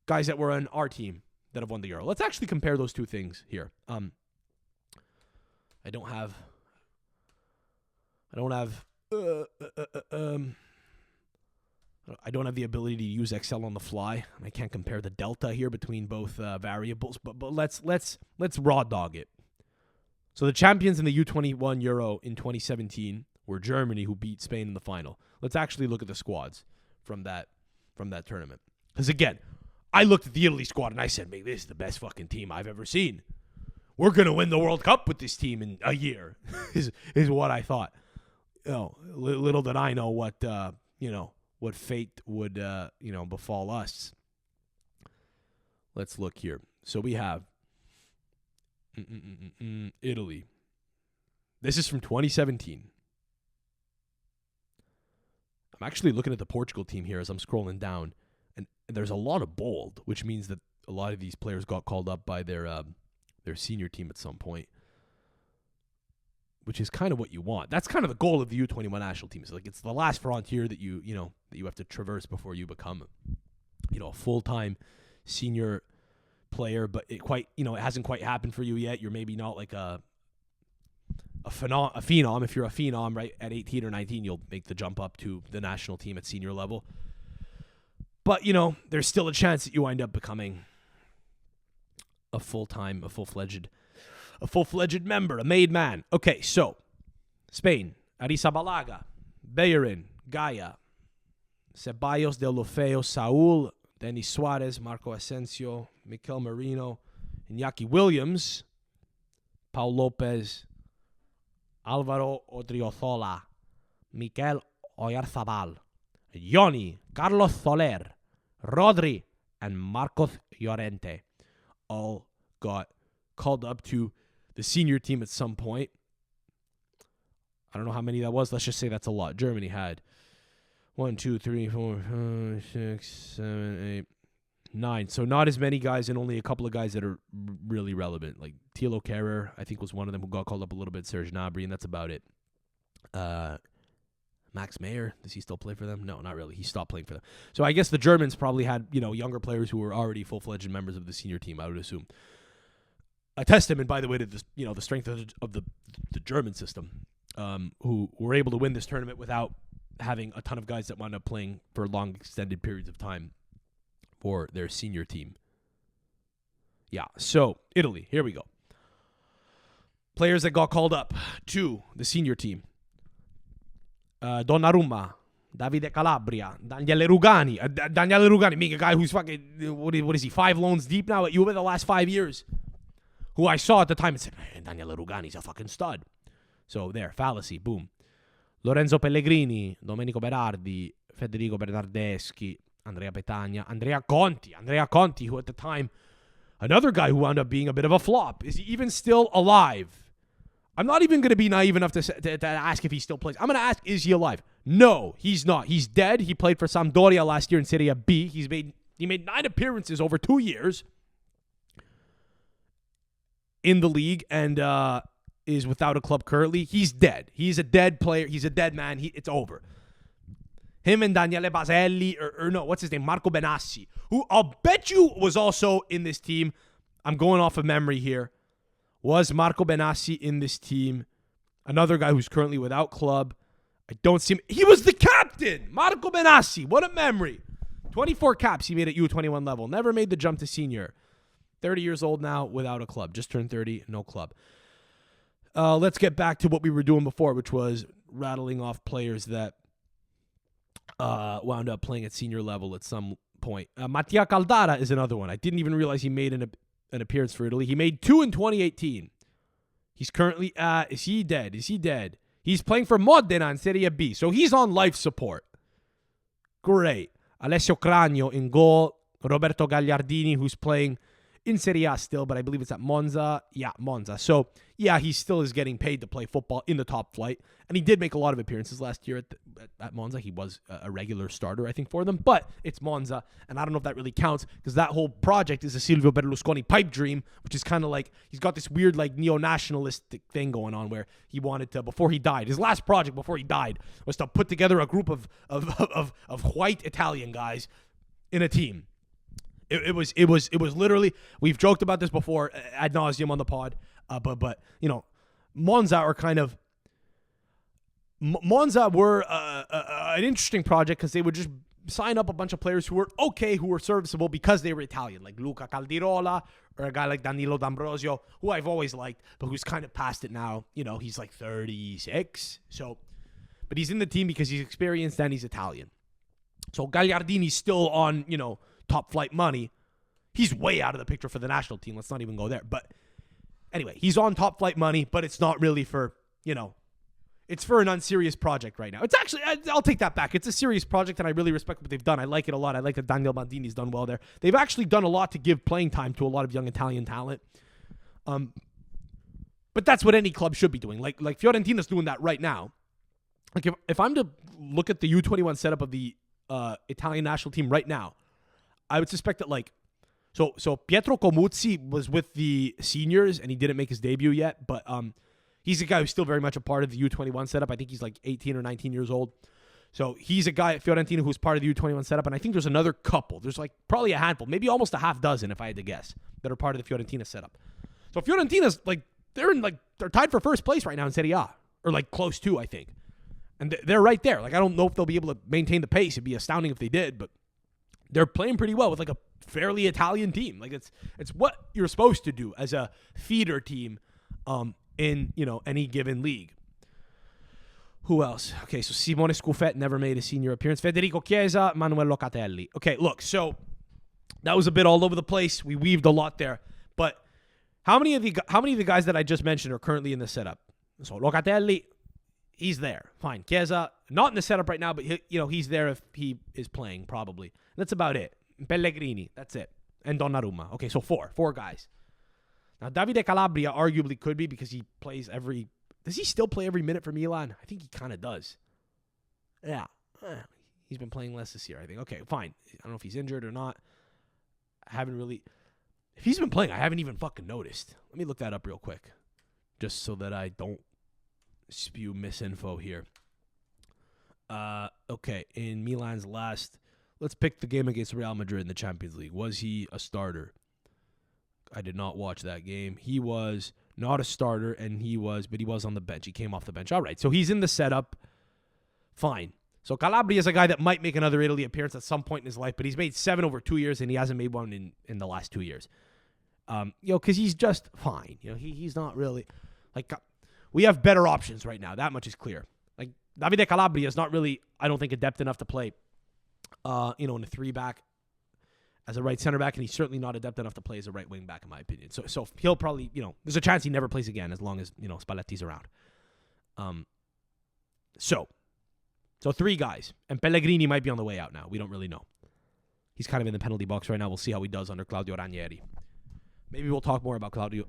guys that were on our team that have won the Euro. Let's actually compare those two things here. I don't have the ability to use Excel on the fly. I can't compare the delta here between both variables, but let's raw dog it. So the champions in the U21 Euro in 2017 were Germany, who beat Spain in the final. Let's actually look at the squads from that tournament. Because again, I looked at the Italy squad and I said, "Man, this is the best fucking team I've ever seen. We're gonna win the World Cup with this team in a year." is what I thought. Little did I know what fate would befall us. Let's look here. So we have Italy. This is from 2017. I'm actually looking at the Portugal team here as I'm scrolling down, and there's a lot of bold, which means that a lot of these players got called up by their senior team at some point, which is kind of what you want. That's kind of the goal of the U21 national team. It's the last frontier that you have to traverse before you become a full-time senior player, but it hasn't quite happened for you yet. You're maybe not like a phenom. If you're a phenom, right, at 18 or 19, you'll make the jump up to the national team at senior level. But, there's still a chance that you wind up becoming a full-fledged member, a made man. Okay, so Spain, Arrizabalaga, Bellerin, Gaia, Ceballos, Deulofeu, Saúl, Denis Suarez, Marco Asensio, Mikel Merino, Iñaki Williams, Paul Lopez, Alvaro Odriozola, Mikel Oyarzabal, Yoni, Carlos Soler, Rodri, and Marcos Llorente all got called up to the senior team at some point. I don't know how many that was. Let's just say that's a lot. Germany had 1, 2, 3, 4, 5, 6, 7, 8, 9. So not as many guys, and only a couple of guys that are really relevant. Like Thilo Kehrer, I think, was one of them who got called up a little bit. Serge Gnabry, and that's about it. Max Meyer, does he still play for them? No, not really. He stopped playing for them. So I guess the Germans probably had younger players who were already full-fledged members of the senior team, I would assume. A testament, by the way, to this, the strength of the German system, who were able to win this tournament without having a ton of guys that wound up playing for long, extended periods of time for their senior team. Yeah, so Italy, here we go. Players that got called up to the senior team. Donnarumma, Davide Calabria, Daniele Rugani. Daniele Rugani, being a guy who's fucking, what is he, 5 loans deep now at Juve the last 5 years, who I saw at the time and said, "Man, Daniele Rugani's a fucking stud." So there, fallacy, boom. Lorenzo Pellegrini, Domenico Berardi, Federico Bernardeschi, Andrea Petagna, Andrea Conti, who at the time, another guy who wound up being a bit of a flop. Is he even still alive? I'm not even going to be naive enough to ask if he still plays. I'm going to ask, is he alive? No, he's not. He's dead. He played for Sampdoria last year in Serie B. He made 9 appearances over 2 years in the league, and is without a club currently. He's dead. He's a dead player. He's a dead man. It's over. Him and Daniele Baselli, or no, what's his name? Marco Benassi, who I'll bet you was also in this team. I'm going off of memory here. Was Marco Benassi in this team? Another guy who's currently without club. I don't see him. He was the captain! Marco Benassi. What a memory. 24 caps he made at U21 level. Never made the jump to senior. 30 years old now, without a club. Just turned 30, no club. Let's get back to what we were doing before, which was rattling off players that wound up playing at senior level at some point. Mattia Caldara is another one. I didn't even realize he made an appearance for Italy. He made 2 in 2018. He's currently, is he dead? He's playing for Modena in Serie B, so he's on life support. Great. Alessio Cragno in goal. Roberto Gagliardini, who's playing in Serie A still, but I believe it's at Monza. Yeah, Monza. So, yeah, he still is getting paid to play football in the top flight. And he did make a lot of appearances last year at Monza. He was a regular starter, I think, for them. But it's Monza, and I don't know if that really counts because that whole project is a Silvio Berlusconi pipe dream, which is kind of like he's got this weird like neo-nationalistic thing going on where he wanted to, before he died, his last project before he died was to put together a group of white Italian guys in a team. It was literally, we've joked about this before ad nauseum on the pod, but you know, Monza are kind of, Monza were an interesting project because they would just sign up a bunch of players who were okay, who were serviceable because they were Italian, like Luca Caldirola or a guy like Danilo D'Ambrosio, who I've always liked, but who's kind of past it now. You know, he's like 36, so, but he's in the team because he's experienced and he's Italian. So Gagliardini's still on, you know, top flight money. He's way out of the picture for the national team. Let's not even go there. But anyway, he's on top flight money, but it's not really for, you know, it's for an unserious project right now. It's actually, I'll take that back. It's a serious project, and I really respect what they've done. I like it a lot. I like that Daniel Maldini's done well there. They've actually done a lot to give playing time to a lot of young Italian talent. But that's what any club should be doing. Like Fiorentina's doing that right now. Like if I'm to look at the U21 setup of the Italian national team right now, I would suspect that so Pietro Comuzzi was with the seniors and he didn't make his debut yet, but he's a guy who's still very much a part of the U21 setup. I think he's like 18 or 19 years old. So he's a guy at Fiorentina who's part of the U21 setup, and I think there's another couple. There's like probably a handful, maybe almost a half dozen if I had to guess, that are part of the Fiorentina setup. So Fiorentina's like they're tied for first place right now in Serie A, or like close to, I think. And they're right there. Like I don't know if they'll be able to maintain the pace. It'd be astounding if they did, but they're playing pretty well with like a fairly Italian team. Like it's what you're supposed to do as a feeder team in, you know, any given league. Who else? Okay, so Simone Scuffet never made a senior appearance. Federico Chiesa, Manuel Locatelli. Okay, look, so that was a bit all over the place. We weaved a lot there. But how many of the guys that I just mentioned are currently in the setup? So Locatelli, he's there. Fine. Chiesa, not in the setup right now, but he's there if he is playing, probably. That's about it. Pellegrini, that's it. And Donnarumma. Okay, so four guys. Now, Davide Calabria arguably could be because he plays does he still play every minute for Milan? I think he kind of does. Yeah. He's been playing less this year, I think. Okay, fine. I don't know if he's injured or not. I haven't really, if he's been playing, I haven't even fucking noticed. Let me look that up real quick, just so that I don't spew misinfo here. Okay, in Milan's last, let's pick the game against Real Madrid in the Champions League. Was he a starter? I did not watch that game. He was not a starter, but he was on the bench. He came off the bench. All right, so he's in the setup. Fine. So Calabria is a guy that might make another Italy appearance at some point in his life, but he's made 7 over 2 years, and he hasn't made one in the last 2 years. Because he's just fine. He's not really, like, we have better options right now. That much is clear. Like, Davide Calabria is not really, I don't think, adept enough to play, in a 3-back as a right center back, and he's certainly not adept enough to play as a right wing back, in my opinion. So he'll probably, there's a chance he never plays again as long as, Spalletti's around. So 3 guys, and Pellegrini might be on the way out now. We don't really know. He's kind of in the penalty box right now. We'll see how he does under Claudio Ranieri. Maybe we'll talk more about Claudio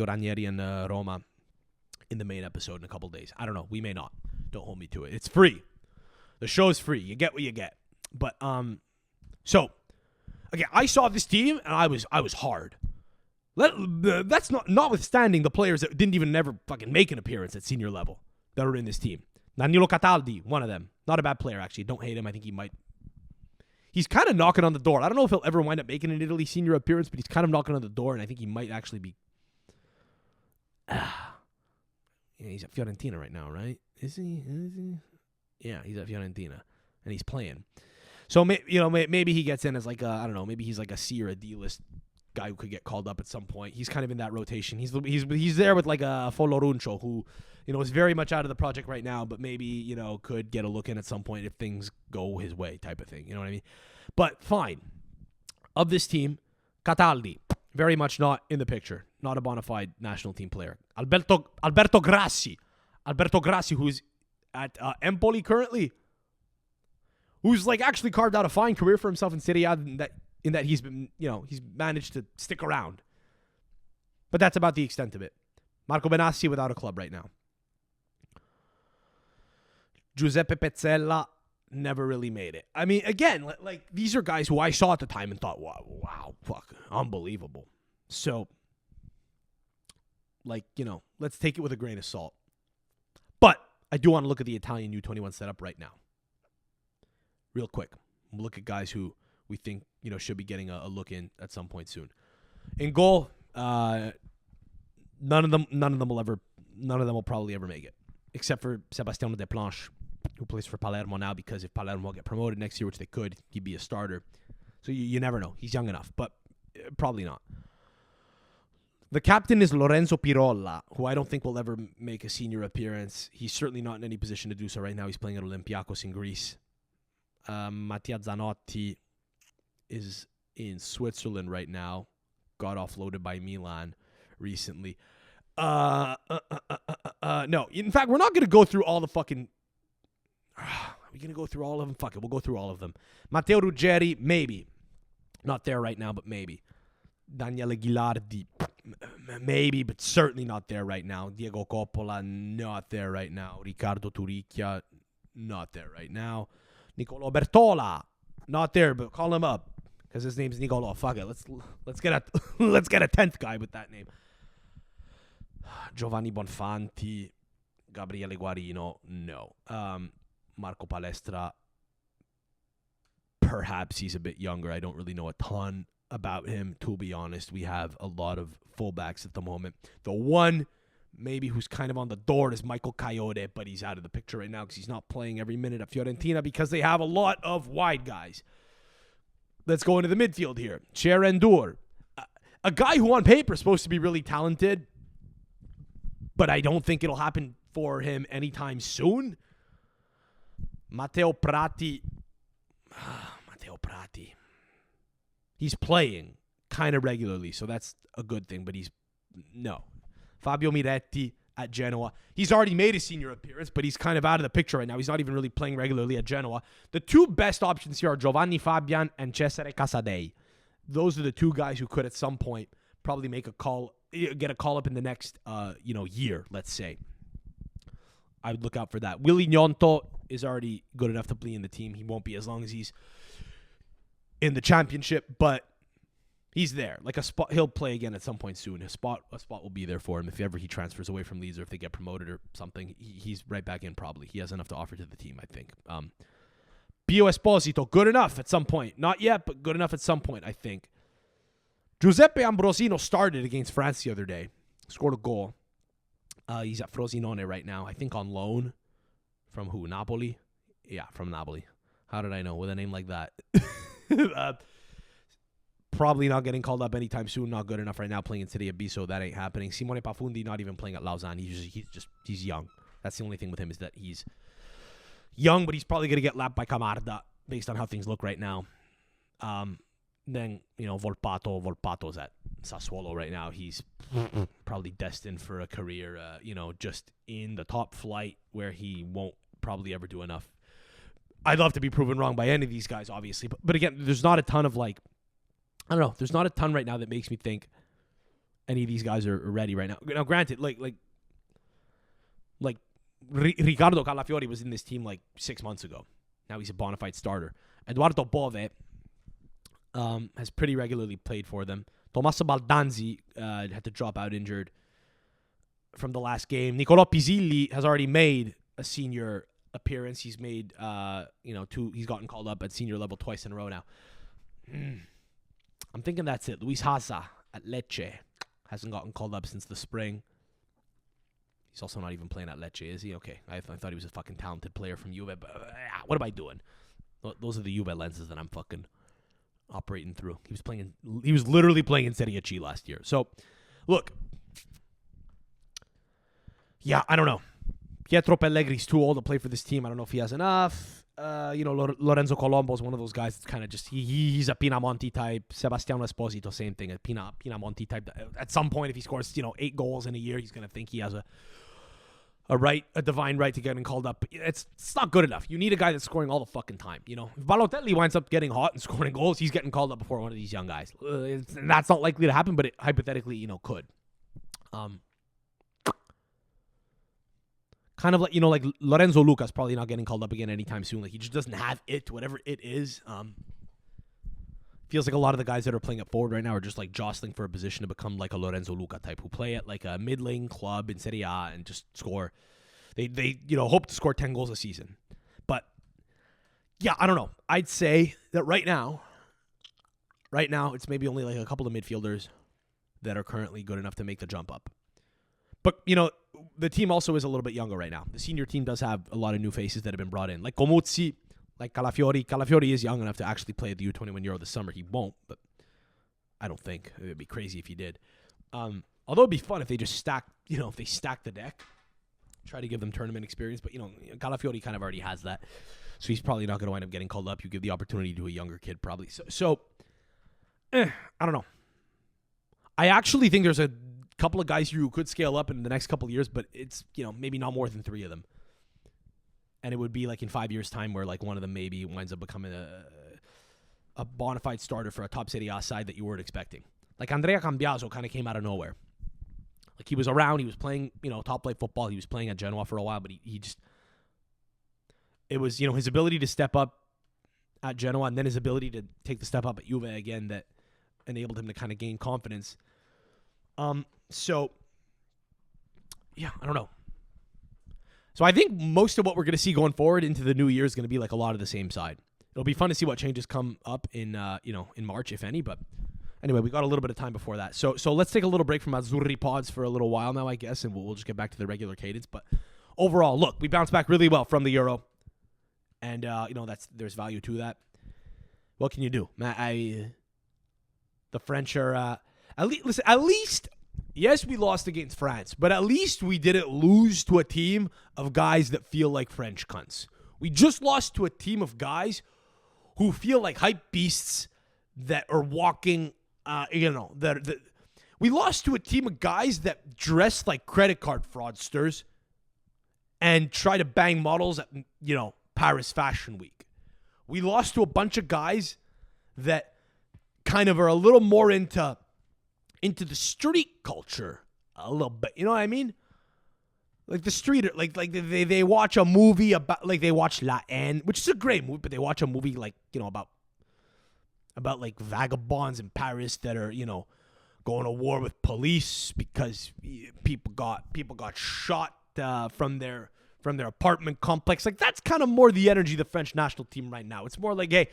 Ranieri and Roma in the main episode in a couple days. I don't know. We may not. Don't hold me to it. It's free. The show's free. You get what you get. But so again, I saw this team and I was hard. That's notwithstanding the players that didn't even never fucking make an appearance at senior level that are in this team. Danilo Cataldi, one of them. Not a bad player, actually. Don't hate him. I think he might. He's kind of knocking on the door. I don't know if he'll ever wind up making an Italy senior appearance, but he's kind of knocking on the door, and I think he might actually be. He's at Fiorentina right now, right? Is he? Yeah, he's at Fiorentina, and he's playing. So maybe he gets in as like I don't know. Maybe he's like a C or a D list guy who could get called up at some point. He's kind of in that rotation. He's there with like a Foloruncio who is very much out of the project right now, but maybe could get a look in at some point if things go his way, type of thing. You know what I mean? But fine. Of this team, Cataldi, very much not in the picture. Not a bona fide national team player. Alberto Grassi, who's at Empoli currently, who's like actually carved out a fine career for himself in Serie A in that he's been, he's managed to stick around. But that's about the extent of it. Marco Benassi without a club right now. Giuseppe Pezzella never really made it. I mean, again, like these are guys who I saw at the time and thought, wow, fuck, unbelievable. So, let's take it with a grain of salt. But I do want to look at the Italian U21 setup right now. Real quick. We'll look at guys who we think, should be getting a look in at some point soon. In goal, none of them will probably ever make it, except for Sebastiano De Planche, who plays for Palermo now, because if Palermo get promoted next year, which they could, he'd be a starter. So you never know. He's young enough, but probably not. The captain is Lorenzo Pirolla, who I don't think will ever make a senior appearance. He's certainly not in any position to do so right now. He's playing at Olympiacos in Greece. Mattia Zanotti is in Switzerland right now. Got offloaded by Milan recently. No, in fact, we're not going to go through all the fucking... Are we going to go through all of them? Fuck it, we'll go through all of them. Matteo Ruggeri, maybe. Not there right now, but maybe. Daniele Ghilardi, maybe, but certainly not there right now. Diego Coppola, not there right now. Riccardo Turicchia, not there right now. Nicolo Bertola, not there, but call him up because his name's Nicolo. Fuck it, let's get a 10th guy with that name. Giovanni Bonfanti, Gabriele Guarino, no. Marco Palestra, perhaps he's a bit younger. I don't really know a ton about him, to be honest. We have a lot of fullbacks at the moment. The one maybe who's kind of on the door is Michael Coyote, but he's out of the picture right now because he's not playing every minute at Fiorentina because they have a lot of wide guys. Let's go into the midfield here. Cherendur, a guy who on paper is supposed to be really talented, but I don't think it'll happen for him anytime soon. Matteo Prati. He's playing kind of regularly, so that's a good thing, but no. Fabio Miretti at Genoa. He's already made a senior appearance, but he's kind of out of the picture right now. He's not even really playing regularly at Genoa. The two best options here are Giovanni Fabian and Cesare Casadei. Those are the two guys who could at some point probably get a call up in the next year, let's say. I would look out for that. Willy Gnonto is already good enough to be in the team. He won't be as long as he's in the championship, but he's there. Like a spot, he'll play again at some point soon. A spot will be there for him if ever he transfers away from Leeds or if they get promoted or something. He's right back in probably. He has enough to offer to the team, I think. Pio Esposito, good enough at some point. Not yet, but good enough at some point, I think. Giuseppe Ambrosino started against France the other day. Scored a goal. He's at Frosinone right now. I think on loan. From who? Napoli? Yeah, from Napoli. How did I know with a name like that? Probably not getting called up anytime soon. Not good enough right now playing in Serie B, so that ain't happening. Simone Pafundi not even playing at Lausanne. He's young. That's the only thing with him is that he's young, but he's probably going to get lapped by Camarda based on how things look right now. Then, Volpato's at Sassuolo right now. He's probably destined for a career, just in the top flight where he won't probably ever do enough. I'd love to be proven wrong by any of these guys, obviously. But again, there's not a ton of there's not a ton right now that makes me think any of these guys are ready right now. Now, granted, like Riccardo Calafiori was in this team 6 months ago. Now he's a bona fide starter. Eduardo Bove has pretty regularly played for them. Tommaso Baldanzi had to drop out injured from the last game. Nicolò Pisilli has already made a senior appearance. He's made, he's gotten called up at senior level twice in a row now. I'm thinking that's it. Luis Haza at Lecce hasn't gotten called up since the spring. He's also not even playing at Lecce, is he? Okay, I thought he was a fucking talented player from Juve, but what am I doing? Those are the Juve lenses that I'm fucking operating through. He was literally playing in Serie C last year. So, look. Yeah, I don't know. Pietro Pellegri's too old to play for this team. I don't know if he has enough. Lorenzo Colombo is one of those guys that's kind of just he's a Pinamonti type. Sebastiano Esposito, same thing, a Pinamonti type. At some point, if he scores 8 goals in a year, he's gonna think he has a divine right to getting called up. It's not good enough. You need a guy that's scoring all the fucking time. If Balotelli winds up getting hot and scoring goals, he's getting called up before one of these young guys. That's not likely to happen, but it hypothetically, could. Kind of like Lorenzo Luca's probably not getting called up again anytime soon. Like, he just doesn't have it, whatever it is. Feels like a lot of the guys that are playing at forward right now are just like jostling for a position to become like a Lorenzo Luca type, who play at like a mid-lane club in Serie A and just score. They hope to score 10 goals a season. But yeah, I don't know. I'd say that right now it's maybe only like a couple of midfielders that are currently good enough to make the jump up. But, the team also is a little bit younger right now. The senior team does have a lot of new faces that have been brought in. Like Comuzzi, like Calafiori. Calafiori is young enough to actually play at the U21 Euro this summer. He won't, but I don't think. It would be crazy if he did. Although it'd be fun if they just stack the deck. Try to give them tournament experience. But, Calafiori kind of already has that. So he's probably not going to wind up getting called up. You give the opportunity to a younger kid probably. So I don't know. I actually think there's a couple of guys who could scale up in the next couple of years, but it's, maybe not more than 3 of them. And it would be like in 5 years' time where like one of them maybe winds up becoming a bona fide starter for a top Serie A side that you weren't expecting. Like Andrea Cambiaso kind of came out of nowhere. Like, he was around, he was playing, top flight football. He was playing at Genoa for a while, but he just, it was, his ability to step up at Genoa and then his ability to take the step up at Juve again that enabled him to kind of gain confidence. So, yeah, I don't know. So I think most of what we're going to see going forward into the new year is going to be like a lot of the same side. It'll be fun to see what changes come up in March, if any. But anyway, we got a little bit of time before that. So let's take a little break from Azzurri pods for a little while now, I guess, and we'll just get back to the regular cadence. But overall, look, we bounced back really well from the Euro, and there's value to that. What can you do, the French are at least. Yes, we lost against France, but at least we didn't lose to a team of guys that feel like French cunts. We just lost to a team of guys who feel like hype beasts that are walking, we lost to a team of guys that dress like credit card fraudsters and try to bang models at, Paris Fashion Week. We lost to a bunch of guys that kind of are a little more into the street culture a little bit. You know what I mean? Like the street, like they watch a movie about, like they watch La Haine, which is a great movie, but they watch a movie like, about like vagabonds in Paris that are, going to war with police because people got shot from their apartment complex. Like, that's kind of more the energy of the French national team right now. It's more like, hey,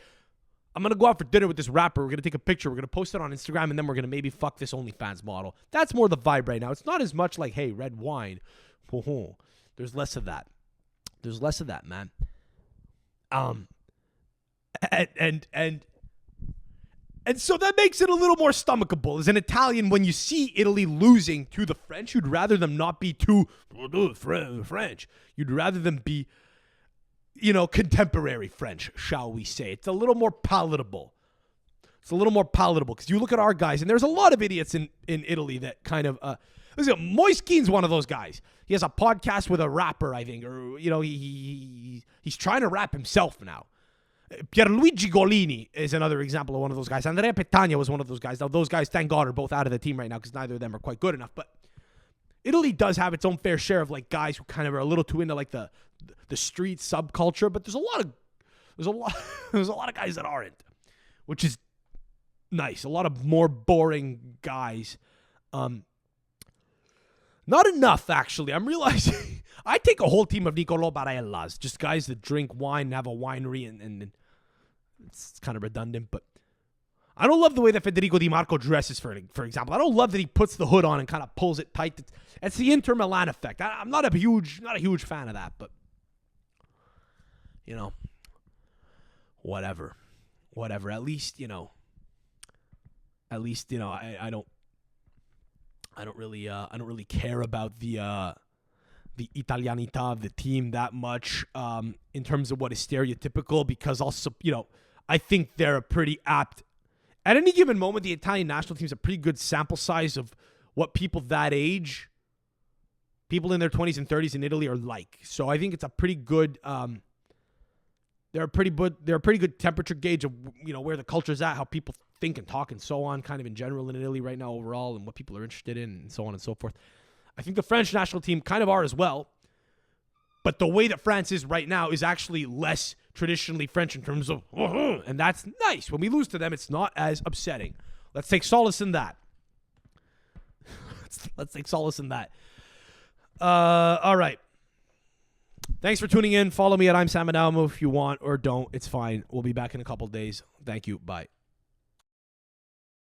I'm going to go out for dinner with this rapper. We're going to take a picture. We're going to post it on Instagram, and then we're going to maybe fuck this OnlyFans model. That's more the vibe right now. It's not as much like, hey, red wine. There's less of that. There's less of that, man. And so that makes it a little more stomachable. As an Italian, when you see Italy losing to the French, you'd rather them not be too French. You'd rather them be, contemporary French, shall we say. It's a little more palatable. Because you look at our guys, and there's a lot of idiots in Italy that kind of... listen, Moiskin's one of those guys. He has a podcast with a rapper, I think. Or, he's trying to rap himself now. Pierluigi Golini is another example of one of those guys. Andrea Petagna was one of those guys. Now, those guys, thank God, are both out of the team right now because neither of them are quite good enough. But Italy does have its own fair share of like guys who kind of are a little too into like the street subculture. But there's a lot of guys that aren't, which is nice. A lot of more boring guys. Not enough, actually. I'm realizing I take a whole team of Niccolò Barellas, just guys that drink wine and have a winery, and it's kind of redundant, but I don't love the way that Federico Di Marco dresses, for example. I don't love that he puts the hood on and kind of pulls it tight. It's the Inter Milan effect. I'm not a huge fan of that, but whatever. At least, I don't really care about the the Italianità of the team that much in terms of what is stereotypical, because also, I think they're a pretty apt. At any given moment, the Italian national team is a pretty good sample size of what people that age, people in their 20s and 30s in Italy, are like. So I think it's a pretty good. They're a pretty good temperature gauge of where the culture's at, how people think and talk and so on, kind of in general in Italy right now overall, and what people are interested in, and so on and so forth. I think the French national team kind of are as well. But the way that France is right now is actually less traditionally French in terms of, and that's nice. When we lose to them, it's not as upsetting. Let's take solace in that. Let's take solace in that. All right. Thanks for tuning in. Follow me at I'm Sam Adamo if you want, or don't. It's fine. We'll be back in a couple days. Thank you. Bye.